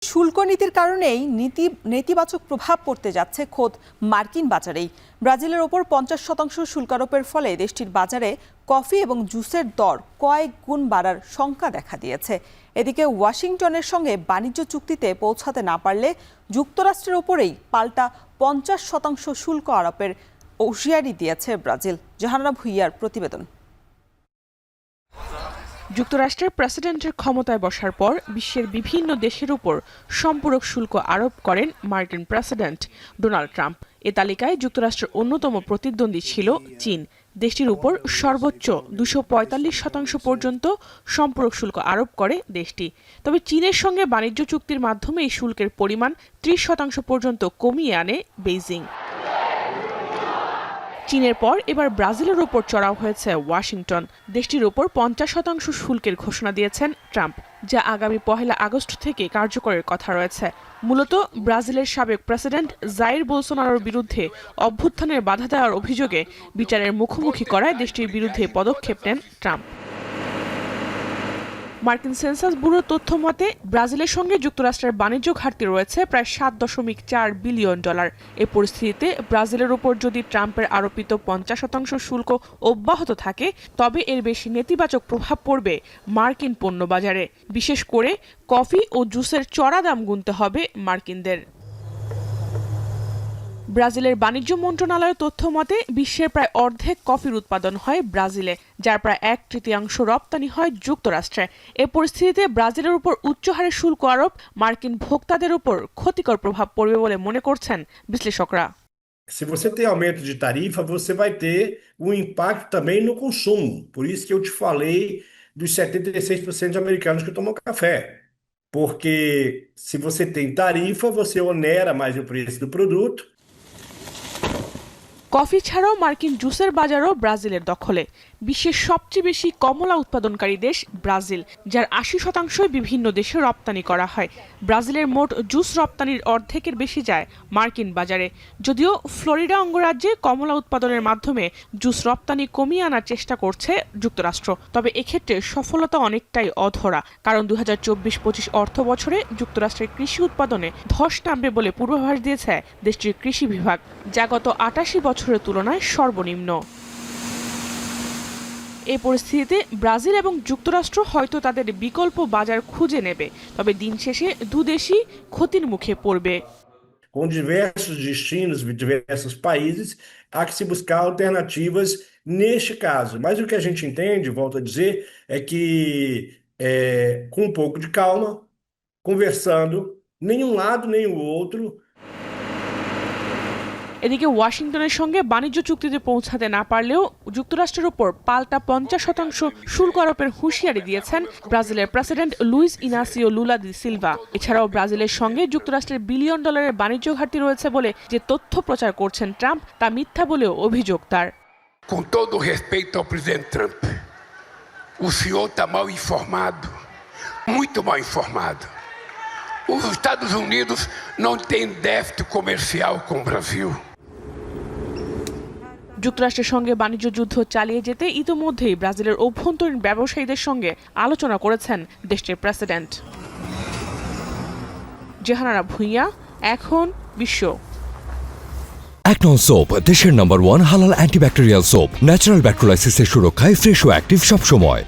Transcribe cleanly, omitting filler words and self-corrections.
শুল্ক নীতির কারণেই নেতিবাচক প্রভাব পড়তে যাচ্ছে খোদ মার্কিন বাজারেই। ব্রাজিলের ওপর 50% শুল্ক আরোপের ফলে দেশটির বাজারে কফি এবং জুসের দর কয়েক গুণ বাড়ার শঙ্কা দেখা দিয়েছে। এদিকে ওয়াশিংটনের সঙ্গে বাণিজ্য চুক্তিতে পৌঁছাতে না পারলে যুক্তরাষ্ট্রের ওপরেই পাল্টা 50% শুল্ক আরোপের হুঁশিয়ারি দিয়েছে ব্রাজিল। জাহানারা ভুইয়ার প্রতিবেদন। যুক্তরাষ্ট্রের প্রেসিডেন্টের ক্ষমতায় বসার পর বিশ্বের বিভিন্ন দেশের উপর সম্পূরক শুল্ক আরোপ করেন মার্কিন প্রেসিডেন্ট ডোনাল্ড ট্রাম্প। এ তালিকায় যুক্তরাষ্ট্রের অন্যতম প্রতিদ্বন্দ্বী ছিল চীন। দেশটির উপর সর্বোচ্চ 245% পর্যন্ত সম্পূরক শুল্ক আরোপ করে দেশটি। তবে চীনের সঙ্গে বাণিজ্য চুক্তির মাধ্যমে এই শুল্কের পরিমাণ 30% পর্যন্ত কমিয়ে আনে বেইজিং। চীনের পর এবার ব্রাজিলের ওপর চড়াও হয়েছে ওয়াশিংটন। দেশটির ওপর 50% শুল্কের ঘোষণা দিয়েছেন ট্রাম্প, যা আগামী 1 আগস্ট থেকে কার্যকরের কথা রয়েছে। মূলত ব্রাজিলের সাবেক প্রেসিডেন্ট জাইর বোলসোনারোর বিরুদ্ধে অভ্যুত্থানের বাধা দেওয়ার অভিযোগে বিচারের মুখোমুখি করায় দেশটির বিরুদ্ধে পদক্ষেপ নেন ট্রাম্প। মার্কিন সেন্সাস ব্যুরোর তথ্য মতে ব্রাজিলের সঙ্গে যুক্তরাষ্ট্রের বাণিজ্য ঘাটতি রয়েছে প্রায় $7.4 বিলিয়ন। এ পরিস্থিতিতে ব্রাজিলের উপর যদি ট্রাম্পের আরোপিত 50% শুল্ক অব্যাহত থাকে, তবে এর বেশি নেতিবাচক প্রভাব পড়বে মার্কিন পণ্য বাজারে। বিশেষ করে কফি ও জুসের চড়া দাম গুনতে হবে মার্কিনদের। ব্রাজিলের বাণিজ্য মন্ত্রণালয়ের তথ্য মতে বিশ্বের প্রায় অর্ধেক কফির উৎপাদন হয় ব্রাজিলে, যার প্রায় 1/3 রপ্তানি হয় যুক্তরাষ্ট্রে। এ পরিস্থিতিতে ব্রাজিলের উপর উচ্চ হারে শুল্ক আরোপ মার্কিন ভোক্তাদের উপর ক্ষতিকর প্রভাব পড়বে বলে মনে করছেন বিশ্লেষকরা। Se você tem aumento de tarifa, você vai ter um impacto também no consumo. Por isso que eu te falei dos 76% de americanos que tomam café. Porque se você tem tarifa, você onera mais o preço do produto. Coffee ছাড়াও মার্কিন জুসের বাজারও ব্রাজিলের দখলে। বিশ্বের সবচেয়ে বেশি কমলা উৎপাদনকারী দেশ ব্রাজিল, যার 80% বিভিন্ন দেশে রপ্তানি করা হয়। ব্রাজিলের মোট জুস রপ্তানির অর্ধেকের বেশি যায় মার্কিন বাজারে। যদিও ফ্লোরিডা অঙ্গরাজ্যে কমলা উৎপাদনের মাধ্যমে জুস রপ্তানি কমিয়ে আনার চেষ্টা করছে যুক্তরাষ্ট্র, তবে এক্ষেত্রে সফলতা অনেকটাই অধরা। কারণ 2024-25 অর্থ বছরে যুক্তরাষ্ট্রের কৃষি উৎপাদনে ধস নামবে বলে পূর্বাভাস দিয়েছে দেশটির কৃষি বিভাগ, যা গত 88 বছরের তুলনায় সর্বনিম্ন। এই পরিস্থিতিতে ব্রাজিল এবং যুক্তরাষ্ট্র হয়তো তাদের বিকল্প বাজার খুঁজে নেবে, তবে দিন শেষে দুদেশই ক্ষতির মুখে পড়বে। Com diversos destinos, diversos países, há que se buscar alternativas neste caso. Mas o que a gente entende, volto a dizer, é que com um pouco de calma, conversando, nem um lado nem o outro. এদিকে ওয়াশিংটনের সঙ্গে বাণিজ্য চুক্তিতে পৌঁছাতে না পারলেও যুক্তরাষ্ট্রের উপর পাল্টা 50% শুল্ক আরোপের হুঁশিয়ারি দিয়েছেন ব্রাজিলের president Luiz Inacio Lula de Silva. এছাড়াও ব্রাজিলের সঙ্গে যুক্তরাষ্ট্রের $1 বিলিয়ন বাণিজ্য ঘাটতি রয়েছে বলে যে তথ্য প্রচার করছেন ট্রাম্প, তা মিথ্যা বলেও অভিযোগ তার। Com todo o respeito ao presidente Trump, o senhor está mal informado, muito mal informado. Os Estados Unidos não têm déficit comercial com o Brasil. যুক্তরাষ্ট্রের সঙ্গে বাণিজ্য যুদ্ধ চালিয়ে যেতে ইতিমধ্যেই ব্রাজিলের অভ্যন্তরীণ ব্যবসায়ীদের সঙ্গে আলোচনা করেছেন দেশটির প্রেসিডেন্ট। জাহানারা ভুইয়া, এখন বিশ্ব। একনল সোপ, দেশের নম্বর 1 হালাল অ্যান্টিব্যাকটেরিয়াল সোপ, ন্যাচারাল ব্যাকটেরিয়ালাইসিসের সুরক্ষায় ফ্রেশ ও অ্যাক্টিভ সবসময়।